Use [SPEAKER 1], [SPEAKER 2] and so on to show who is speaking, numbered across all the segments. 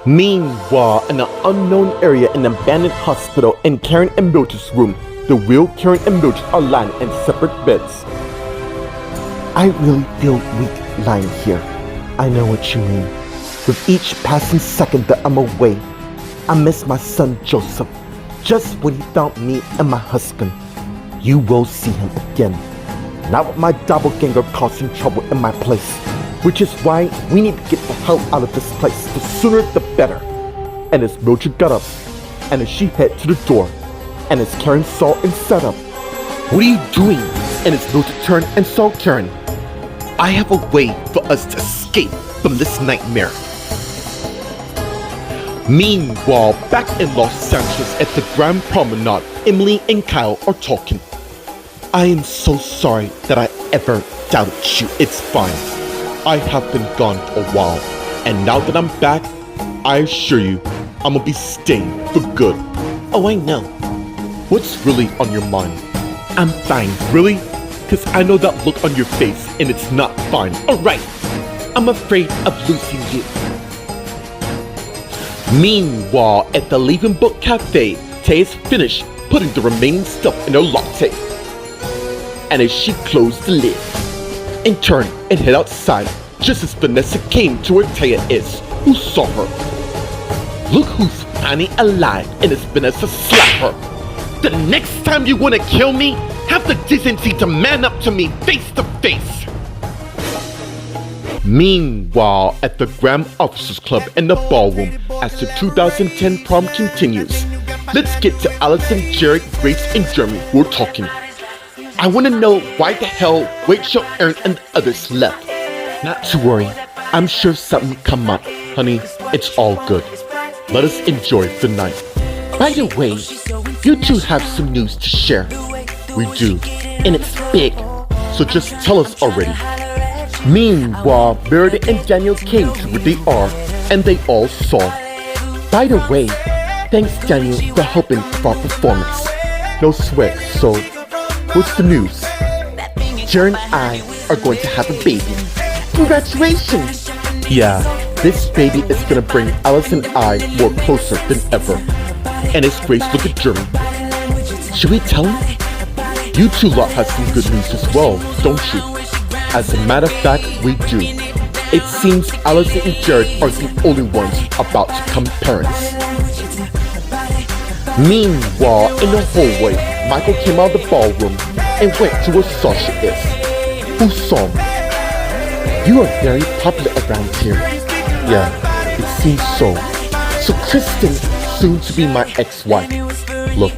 [SPEAKER 1] Meanwhile, in an unknown area in an abandoned hospital, in Karen and Mildred's room, the real Karen and Mildred are lying in separate beds. I really feel weak lying here. I know what you mean. With each passing second that I'm away, I miss my son Joseph. Just when he found me and my husband, you will see him again. Not with my doppelganger causing trouble in my place. Which is why we need to get the hell out of this place. The sooner the better. And as Mildred got up, and as she headed to the door, and as Karen saw and sat up, "What are you doing?" And as Mildred turned and saw Karen, "I have a way for us to escape from this nightmare." Meanwhile, back in Los Angeles at the Grand Promenade, Emily and Kyle are talking. "I am so sorry that I ever doubted you. It's fine. I have been gone for a while, and now that I'm back, I assure you, I'm gonna be staying for good." "Oh, I know. What's really on your mind?" "I'm fine." "Really? Cause I know that look on your face, and it's not fine." "Alright, I'm afraid of losing you." Meanwhile, at the Leaving Book Cafe, Tay is finished putting the remaining stuff in her latte. And as she closed the lid, and turned and head outside, just as Vanessa came to where Taya is, who saw her. Look who's finally alive, and as Vanessa slapped her. "The next time you wanna kill me, have the decency to man up to me face to face." Meanwhile, at the Grand Officers Club in the ballroom, as the 2010 prom continues, let's get to Allison, Jared, Grace, and Jeremy who are talking. "I want to know why the hell Rachel, Aaron, and the others left." "Not to worry. I'm sure something come up. Honey, it's all good. Let us enjoy the night." "By the way, you two have some news to share." "We do. And it's big. So just tell us already." Meanwhile, Meredith and Daniel came to where they are, and they all saw. "By the way, thanks Daniel for helping with our performance." "No sweat. So, what's the news?" "Jared and I are going to have a baby." "Congratulations!" "Yeah, this baby is gonna bring Alice and I more closer than ever." And as Grace looked at Jeremy, "Should we tell him?" "You two lot have some good news as well, don't you?" "As a matter of fact, we do. It seems Allison and Jared are the only ones about to become parents." Meanwhile, in the hallway, Michael came out of the ballroom and went to where Sasha is, who saw him. "You are very popular around here." "Yeah, it seems so." "So Kristen, soon to be my ex-wife." "Look,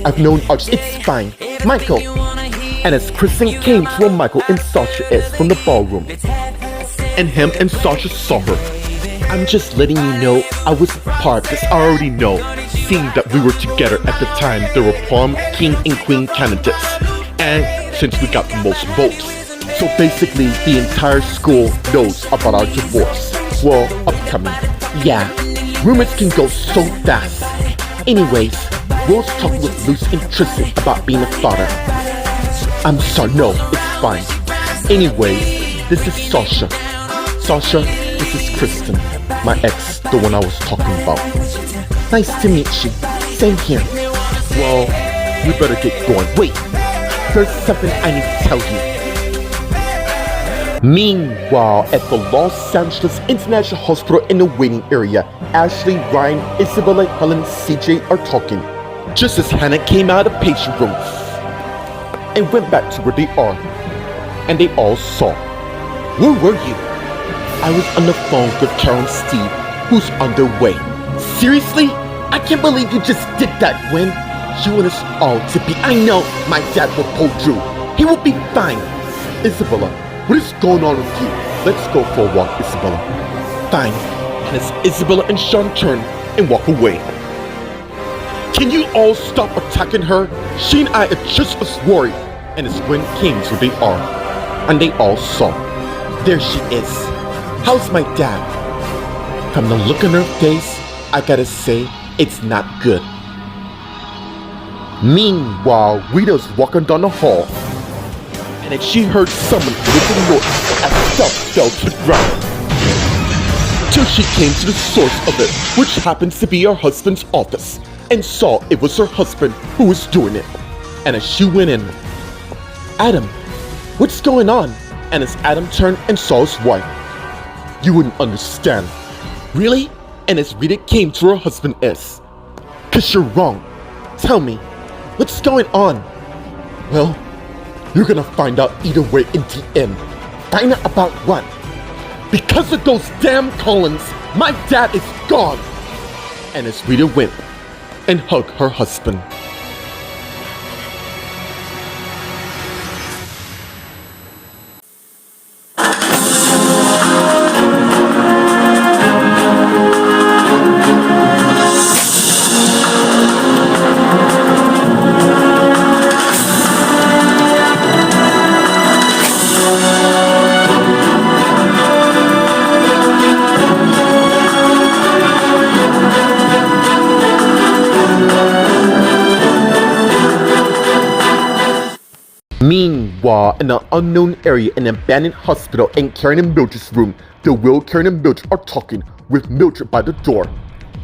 [SPEAKER 1] I've known Archie." "It's fine, Michael." And as Kristen came to where Michael and Sasha is from the ballroom, and him and Sasha saw her, "I'm just letting you know I was part, because I already know, seeing that we were together at the time there were prom king and queen candidates, and since we got the most votes, so basically the entire school knows about our divorce. Well, upcoming. Yeah, rumors can go so fast. Anyways, Will's talking with Luce and Tristan about being a father." "I'm sorry, no, it's fine. Anyways, this is Sasha. Sasha, this is Kristen, my ex, the one I was talking about." "Nice to meet you. Same here." "Well, we better get going." "Wait, there's something I need to tell you." Meanwhile, at the Los Angeles International Hospital in the waiting area, Ashley, Ryan, Isabella, Helen, CJ are talking, just as Hannah came out of the patient room and went back to where they are, and they all saw. "Where were you?" "I was on the phone with Carol and Steve, who's on their way." "Seriously? I can't believe you just did that when you want us all to be." "I know my dad will pull through. He will be fine." "Isabella, what is going on with you? Let's go for a walk, Isabella." "Fine." And as Isabella and Sean turn and walk away, "Can you all stop attacking her? She and I are just as worried." And as Gwen came to where they are, and they all saw. There she is. "How's my dad?" From the look on her face, I gotta say, it's not good. Meanwhile, Rita's walking down the hall, and as she heard someone with a noise, as stuff fell to the ground. till she came to the source of it, which happens to be her husband's office, and saw it was her husband who was doing it. And as she went in, Adam, what's going on? And as Adam turned and saw his wife, you wouldn't understand. Really? And as Rita came to her husband S, 'cause you're wrong. Tell me, what's going on? Well, you're gonna find out either way in the end. Find out about what? Because of those damn Collins, my dad is gone. And as Rita went and hugged her husband. Meanwhile, in an unknown area in an abandoned hospital in Karen and Mildred's room, the Will, Karen, and Mildred are talking with Mildred by the door.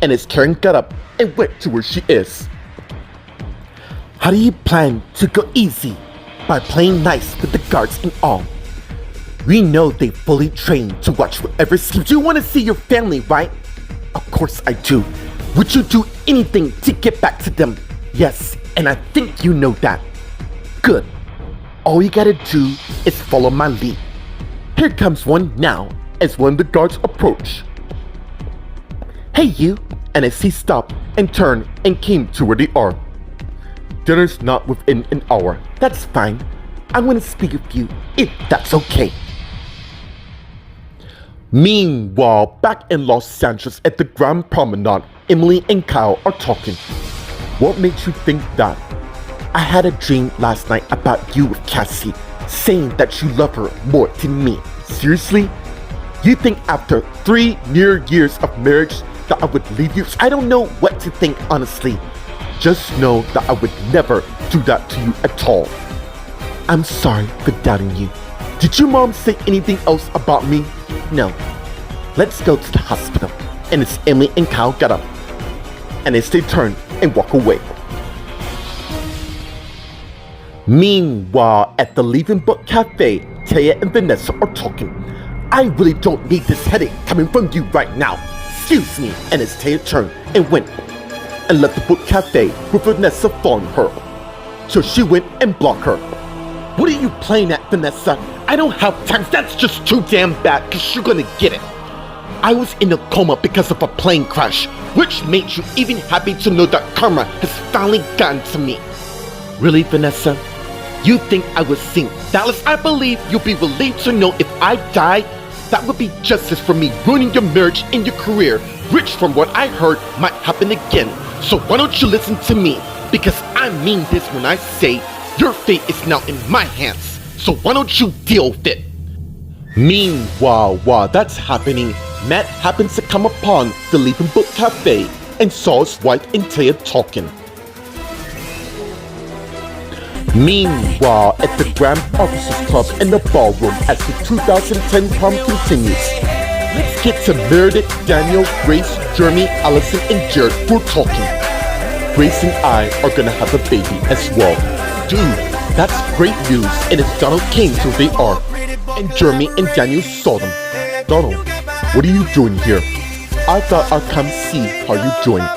[SPEAKER 1] And as Karen got up and went to where she is. How do you plan to go easy? By playing nice with the guards and all. We know they fully trained to watch whatever schemes. You want to see your family, right? Of course I do. Would you do anything to get back to them? Yes, and I think you know that. Good. All you gotta do is follow my lead. Here comes one now, as one of the guards approach. Hey you! And as he stopped and turned and came to where they are. Dinner's not within an hour. That's fine. I'm gonna speak with you, if that's okay. Meanwhile, back in Los Angeles at the Grand Promenade, Emily and Kyle are talking. What makes you think that? I had a dream last night about you with Cassie, saying that you love her more than me. Seriously? You think after 3 near years of marriage that I would leave you? I don't know what to think, honestly. Just know that I would never do that to you at all. I'm sorry for doubting you. Did your mom say anything else about me? No. Let's go to the hospital. And as Emily and Kyle got up, and as they turned and walk away. Meanwhile, at the Leaving Book Cafe, Taya and Vanessa are talking. I really don't need this headache coming from you right now. Excuse me. And as Taya turned and went and left the book cafe with Vanessa following her. So she went and blocked her. What are you playing at, Vanessa? I don't have time. That's just too damn bad, because you're gonna get it. I was in a coma because of a plane crash, which made you even happy to know that karma has finally gotten to me. Really, Vanessa? You think I would sing Dallas? I believe you'll be relieved to know if I die, that would be justice for me ruining your marriage and your career, which from what I heard might happen again. So why don't you listen to me? Because I mean this when I say your fate is now in my hands. So why don't you deal with it? Meanwhile, while that's happening, Matt happens to come upon the Leaving Book Cafe and saw his wife and Taya talking. Meanwhile, at the Grand Officers Club in the ballroom as the 2010 prom continues. Let's get to Meredith, Daniel, Grace, Jeremy, Allison, and Jared who are talking. Grace and I are gonna have a baby as well. Dude, that's great news, and as Donald came to where they are, and Jeremy and Daniel saw them. Donald, what are you doing here? I thought I'd come see how you're doing.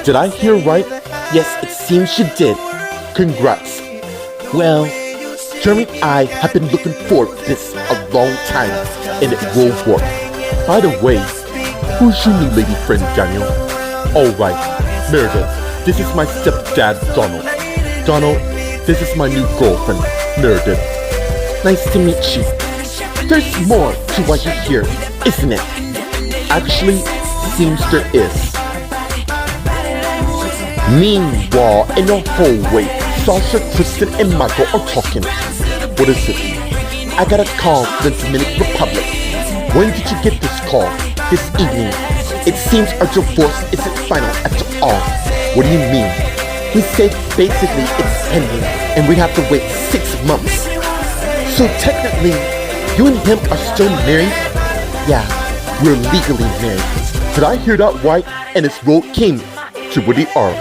[SPEAKER 1] Did I hear right? Yes, it seems you did. Congrats. Well, Jeremy and I have been looking forward to this a long time, and it will work. By the way, who's your new lady friend, Daniel? Alright, Meredith, this is my stepdad, Donald. Donald, this is my new girlfriend, Meredith. Nice to meet you. There's more to why you're here, isn't it? Actually, seems there is. Meanwhile, in the hallway, Sasha, Kristen, and Michael are talking. What is it? I got a call from the Dominican Republic. When did you get this call? This evening. It seems our divorce isn't final after all. What do you mean? He said basically it's pending and we'd have to wait 6 months. So technically, you and him are still married? Yeah, We're legally married. Did I hear that right? And his road came to where they are.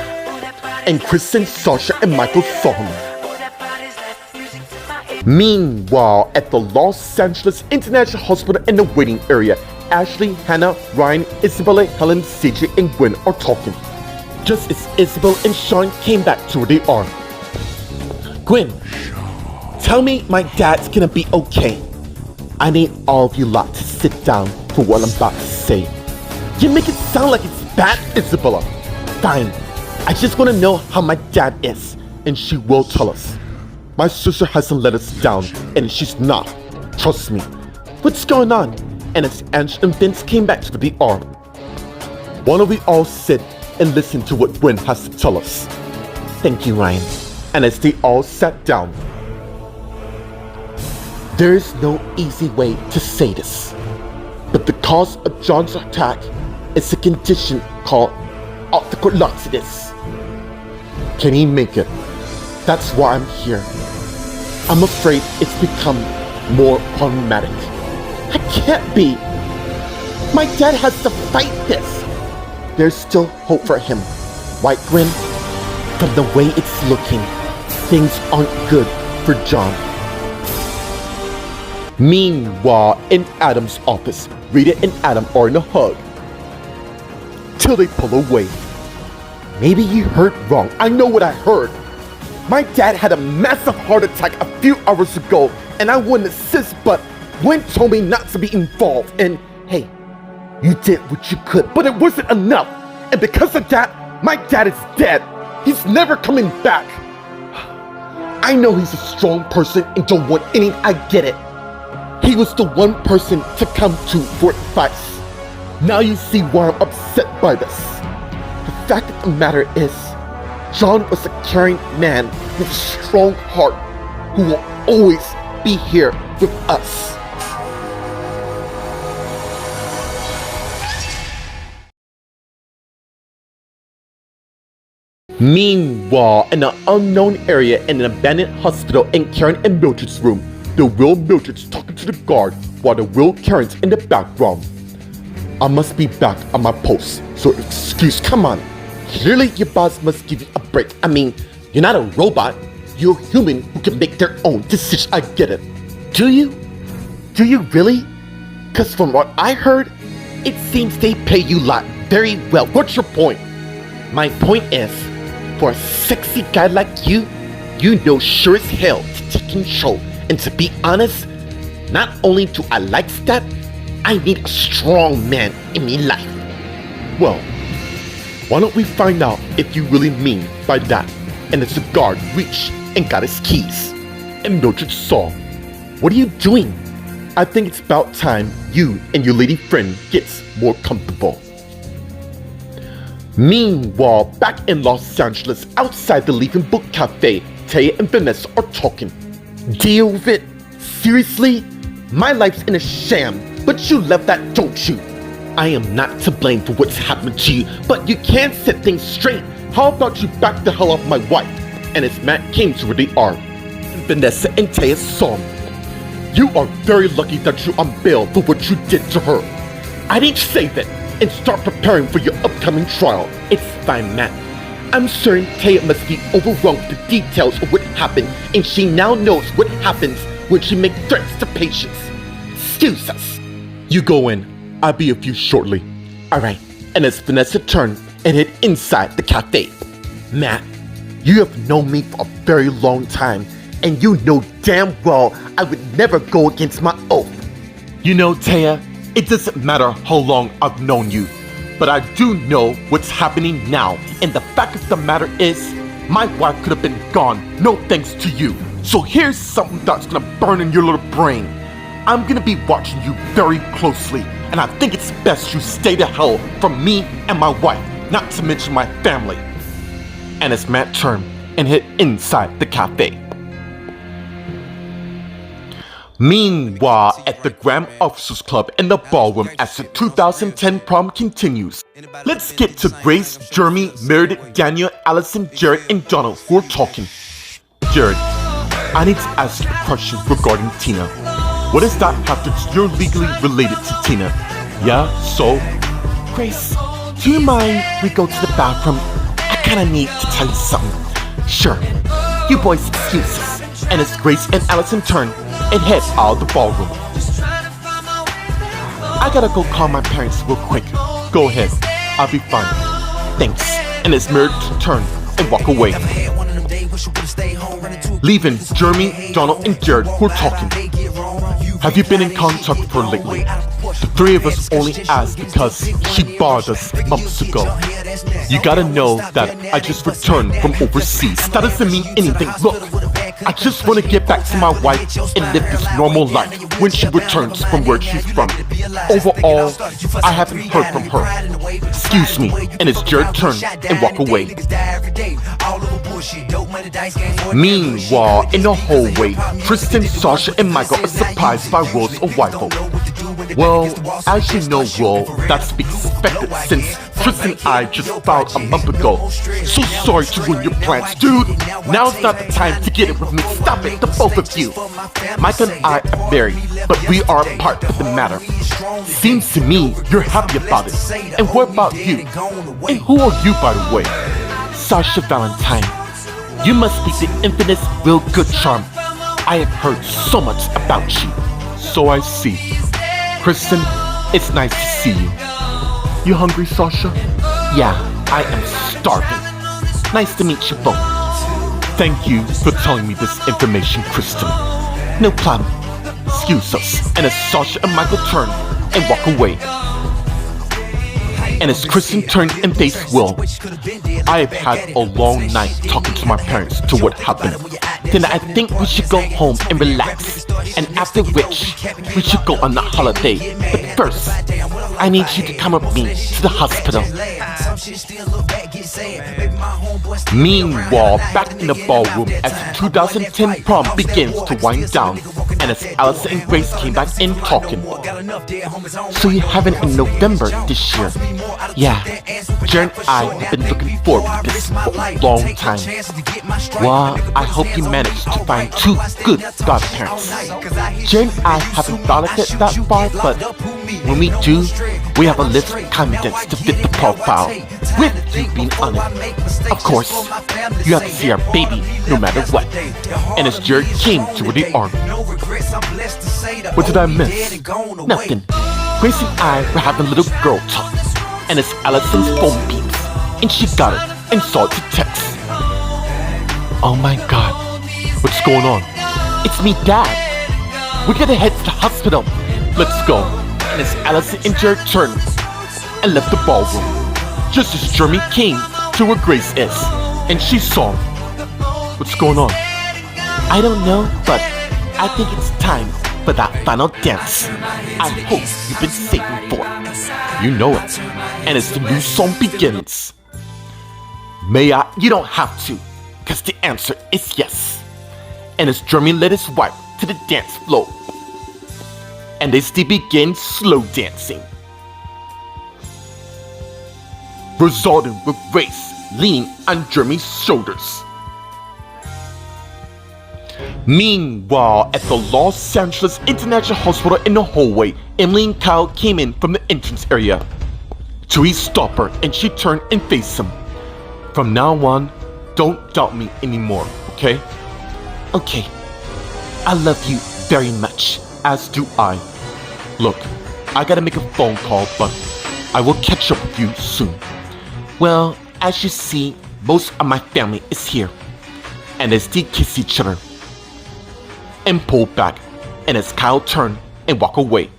[SPEAKER 1] And Kristen, Sasha, and Michael saw him. Meanwhile, at the Los Angeles International Hospital in the waiting area, Ashley, Hannah, Ryan, Isabella, Helen, CJ, and Gwen are talking. Just as Isabel and Sean came back to where they are. Gwen, tell me my dad's gonna be okay. I need all of you lot to sit down for what I'm about to say. You make it sound like it's bad, Isabella. Fine. I just want to know how my dad is, and she will tell us. My sister hasn't let us down, and she's not. Trust me. What's going on? And as Ange and Vince came back to the DR, why don't we all sit and listen to what Gwen has to tell us? Thank you, Ryan. And as they all sat down, there is no easy way to say this, but the cause of John's attack is a condition called optical laxity. Can he make it? That's why I'm here. I'm afraid it's become more problematic. I can't be. My dad has to fight this. There's still hope for him. Right, Gwen? From the way it's looking, things aren't good for John. Meanwhile, in Adam's office, Rita and Adam are in a hug. Till they pull away. Maybe you heard wrong. I know what I heard. My dad had a massive heart attack a few hours ago, and I wouldn't assist, but Gwen told me not to be involved. And hey, you did what you could, but it wasn't enough. And because of that, my dad is dead. He's never coming back. I know he's a strong person and don't want any. I get it. He was the one person to come to for advice. Now you see why I'm upset by this. The fact of the matter is, John was a caring man with a strong heart who will always be here with us. Meanwhile, in an unknown area in an abandoned hospital in Karen and Mildred's room, the Will Mildred's talking to the guard while the Will Karen's in the background. I must be back on my post, so come on. Clearly your boss must give you a break. I mean, you're not a robot. You're a human who can make their own decisions. I get it. Do you? Do you really? Cause from what I heard, it seems they pay you lot very well. What's your point? My point is, for a sexy guy like you, you know sure as hell to take control. And to be honest, not only do I like that, I need a strong man in my life. Well, why don't we find out if you really mean by that? And as the guard reached and got his keys, and Mildred saw, what are you doing? I think it's about time you and your lady friend gets more comfortable. Meanwhile, back in Los Angeles, outside the Leaf and Book Cafe, Taya and Vanessa are talking. Deal with it? Seriously? My life's in a sham, but you love that, don't you? I am not to blame for what's happened to you, but you can't set things straight. How about you back the hell off my wife? And as Matt came to where they are, Vanessa and Taya saw him. You are very lucky that you're on bail for what you did to her. I didn't save it and start preparing for your upcoming trial. It's fine, Matt. I'm certain Taya must be overwhelmed with the details of what happened, and she now knows what happens when she makes threats to patients. Excuse us. You go in. I'll be with you shortly. Alright. And as Vanessa turned and hid inside the cafe, Matt, you have known me for a very long time, and you know damn well I would never go against my oath. You know, Taya, it doesn't matter how long I've known you, but I do know what's happening now, and the fact of the matter is, my wife could have been gone, no thanks to you. So here's something that's gonna burn in your little brain. I'm gonna be watching you very closely, and I think it's best you stay the hell from me and my wife, not to mention my family. And as Matt turned and hid inside the cafe. Meanwhile, at the Grand Officers Club in the ballroom as the 2010 prom continues, let's get to Grace, Jeremy, Meredith, Daniel, Allison, Jared, and Donald who are talking. Jared, I need to ask you a question regarding Tina. What does that have to do? You're legally related to Tina. Yeah, so? Grace, do you mind we go to the bathroom? I kinda need to tell you something. Sure, you boys excuses. And it's Grace and Allison turn and head out of the ballroom. I gotta go call my parents real quick. Go ahead, I'll be fine. Thanks. And it's Mirror to turn and walk away. Leaving Jeremy, Donald, and Jared who are talking. Have you been in contact with her lately? The three of us only asked because she bothered us months ago. You gotta know that I just returned from overseas. That doesn't mean anything. Look, I just want to get back to my wife and live this normal life when she returns from where she's from. Overall, I haven't heard from her. Excuse me, and it's Jared's turn and walk away. Meanwhile, in the hallway, Tristan, Sasha, and Michael are surprised by Will's arrival. Well, as you know, Will, that's to be expected since Tristan and I just filed a month ago. So sorry to ruin your plans, dude. Now's not the time to get it with me. Stop it, the both of you. Mike and I are married, but we are apart for the matter. Seems to me you're happy about it. And what about you? And who are you, by the way? Sasha Valentine. You must be the infamous Will Goodcharm. I have heard so much about you. So I see. Kristen, it's nice to see you. You hungry, Sasha? Yeah, I am starving. Nice to meet you both. Thank you for telling me this information, Kristen. No problem. Excuse us. And as Sasha and Michael turn and walk away. And as Kristen turned and faced Will, I have had a long night talking to my parents to what happened. Then I think we should go home and relax. And after which, we should go on a holiday. But first, I need you to come with me to the hospital. Meanwhile, back in the ballroom as the 2010 prom begins to wind down. And as Allison and Grace came back in talking. So you have it in November this year? Yeah, Jared and I have been looking forward to this for a long time. Well, I hope you managed to find two good godparents. Jared and I haven't thought of it that far, but when we do, we have a list of candidates to fit the profile, with you being on it. Of course, you have to see our baby no matter what. And as Jared came to where they are. What did I miss? Nothing. Grace and I were having a little girl talk. And it's Allison's phone beeps, and she got it and saw it to text. Oh my god, what's going on? It's me, Dad. We gotta head to the hospital. Let's go. And it's Allison and Jared turned and left the ballroom, just as Jeremy came to where Grace is, and she saw him. What's going on? I don't know, but I think it's time for that final dance. I hope you've been saving for it. You know it. And as the new song begins. May I? You don't have to, because the answer is yes. And as Jeremy led his wife to the dance floor. And as they begin slow dancing. Resulting with Grace leaning on Jeremy's shoulders. Meanwhile, at the Los Angeles International Hospital in the hallway, Emily and Kyle came in from the entrance area. Therese stopped her and she turned and faced him. From now on, don't doubt me anymore, okay? Okay. I love you very much, as do I. Look, I gotta make a phone call, but I will catch up with you soon. Well, as you see, most of my family is here. And as they kiss each other, and pull back, and as Kyle turned and walked away.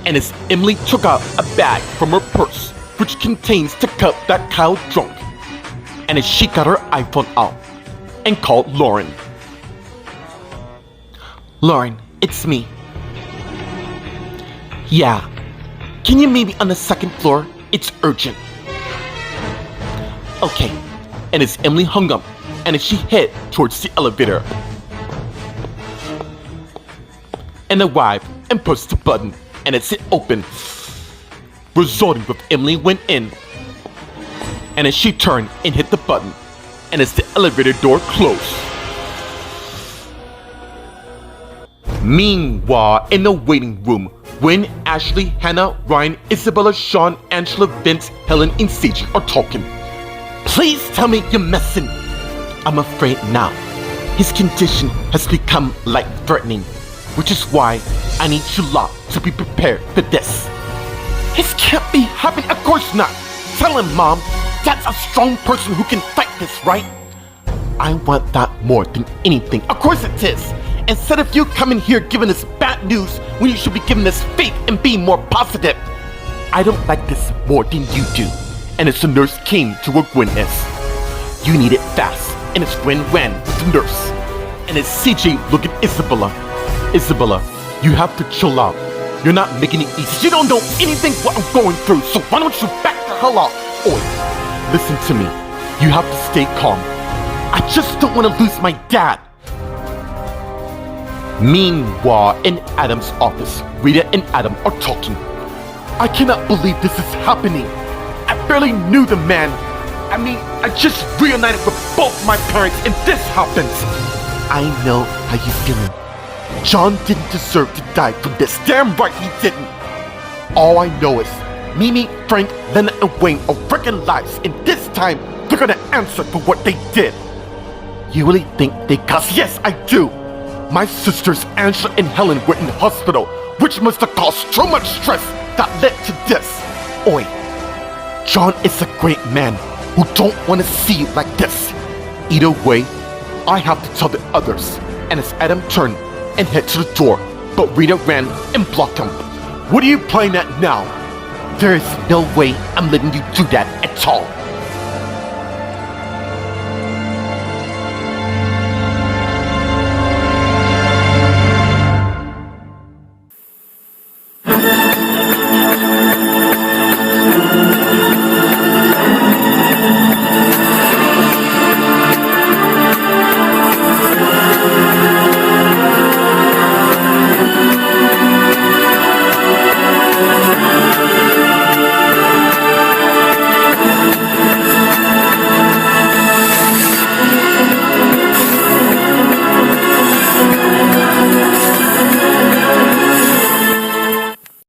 [SPEAKER 1] And as Emily took out a bag from her purse, which contains the cup that Kyle drank, and as she got her iPhone out and called Lauren. Lauren, it's me. Yeah, can you meet me on the second floor? It's urgent. Okay, and as Emily hung up, and as she head towards the elevator, and arrived and pushed the button, and it's open, resulting with Emily went in, and as she turned and hit the button, and as the elevator door closed. Meanwhile, in the waiting room, Gwen, Ashley, Hannah, Ryan, Isabella, Sean, Angela, Vince, Helen, and CJ are talking. Please tell me you're messing. I'm afraid now. His condition has become life-threatening, which is why I need you lot to be prepared for this. This can't be happening. Of course not. Tell him, Mom. Dad's a strong person who can fight this, right? I want that more than anything. Of course it is. Instead of you coming here giving us bad news when you should be giving us faith and being more positive. I don't like this more than you do. And it's the nurse came to where Gwen is. You need it fast. And it's Gwen ran with the nurse. And it's CJ looking at Isabella. Isabella, you have to chill out. You're not making it easy. You don't know anything what I'm going through, so why don't you back the hell off? Oi, listen to me. You have to stay calm. I just don't want to lose my dad. Meanwhile, in Adam's office, Rita and Adam are talking. I cannot believe this is happening. I barely knew the man. I mean, I just reunited with both my parents and this happens. I know how you're feeling. John didn't deserve to die from this. Damn right he didn't. All I know is Mimi, Frank, Lena, and Wayne are freaking lives, and this time they're gonna answer for what they did. You really think they caused? Yes, I do. My sisters Angela and Helen were in the hospital, which must have caused too much stress that led to this. Oi, John is a great man who don't want to see you like this. Either way, I have to tell the others. And as Adam turned and head to the door, but Rita ran and blocked him. What are you playing at now? There is no way I'm letting you do that at all.